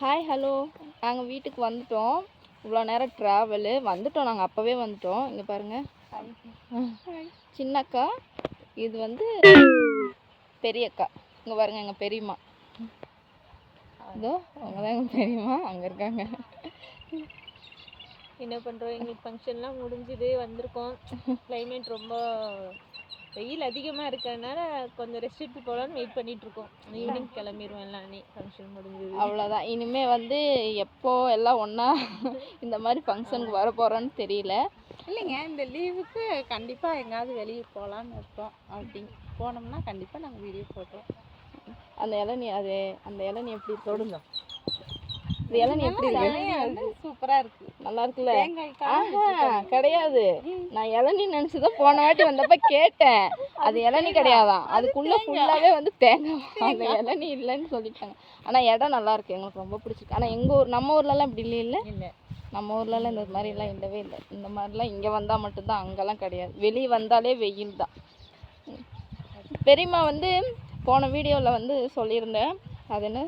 Hi hello நாங்கள் வீட்டுக்கு வந்துட்டோம். இவ்வளோ நேரம் ட்ராவலு வந்துட்டோம். நாங்கள் அப்போவே வந்துட்டோம். இங்கே பாருங்கள், சின்னக்கா, இது வந்து பெரியக்கா. இங்கே பாருங்கள், எங்கள் பெரியம்மா. இதோ அவங்க தான் எங்கள் பெரியம்மா, அங்கே இருக்காங்க. என்ன பண்ணுறோம், எங்களுக்கு ஃபங்க்ஷன்லாம் முடிஞ்சுது, வந்திருக்கோம். கிளைமேட் ரொம்ப வெயில் அதிகமாக இருக்கிறதுனால கொஞ்சம் ரெஸ்ட் எடுத்து போகலான்னு வெயிட் பண்ணிகிட்ருக்கோம். ஈவினிங் கிளம்பிடுவோம் எல்லாமே, ஃபங்க்ஷன் முடிஞ்சது. அவ்வளோதான். இனிமேல் வந்து எப்போ எல்லாம் ஒன்றா இந்த மாதிரி ஃபங்க்ஷனுக்கு வர போகிறோன்னு தெரியல. இல்லைங்க, இந்த லீவுக்கு கண்டிப்பாக எங்கேயாவது வெளியே போகலான்னு இருக்கோம். அப்படிங்க போனோம்னா கண்டிப்பாக நாங்கள் வீடியோ போட்டோம். அந்த இளநீ எப்படி தொடுங்க? இந்த இளநீ எப்படி இருக்கு? சூப்பராக இருக்குது. நல்லா இருக்குல்ல? கிடையாது, நான் இளநீ நினச்சிதான் போன வாட்டி வந்தப்ப கேட்டேன். அது இளநீ கிடையாதான், அதுக்குள்ளே ஃபுல்லாகவே வந்து தேங்காய். அந்த இளநீ இல்லைன்னு சொல்லிட்டாங்க. ஆனால் இடம் நல்லா இருக்கு, எங்களுக்கு ரொம்ப பிடிச்சிருக்கு. ஆனால் எங்கள் ஊர், நம்ம ஊர்லலாம் இப்படி இல்லை. நம்ம ஊர்லலாம் இந்த மாதிரிலாம் இல்லவே இல்லை. இந்த மாதிரிலாம் இங்கே வந்தால் மட்டும்தான், அங்கெல்லாம் கிடையாது. வெளியே வந்தாலே வெயில் தான். பெரியம்மா வந்து போன வீடியோவில் வந்து சொல்லியிருந்தேன், அது என்ன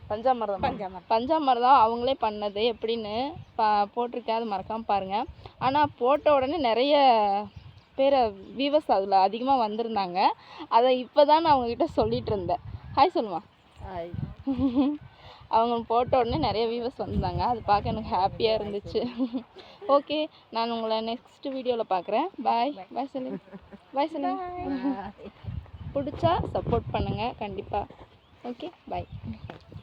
பஞ்சாமிர்தம் அவங்களே பண்ணது எப்படின்னு போட்டிருக்கேன், அது மறக்காமல் பாருங்கள். ஆனால் போட்ட உடனே நிறைய பேர் வியூவர்ஸ் அதில் அதிகமாக வந்திருந்தாங்க. அதை இப்போ தான் நான் அவங்கக்கிட்ட சொல்லிகிட்டு இருந்தேன். ஹாய் சொல்லுமா. ஹாய். அவங்க போட்ட உடனே நிறைய வியூவர்ஸ் வந்திருந்தாங்க. அது பார்க்க எனக்கு ஹாப்பியாக இருந்துச்சு. ஓகே, நான் உங்களை நெக்ஸ்ட் வீடியோவில் பார்க்குறேன். பாய் பாய் சொல்லு. பாய் சொல்லு. பிடிச்சா சப்போர்ட் பண்ணுங்கள் கண்டிப்பாக. ஓகே, பாய்.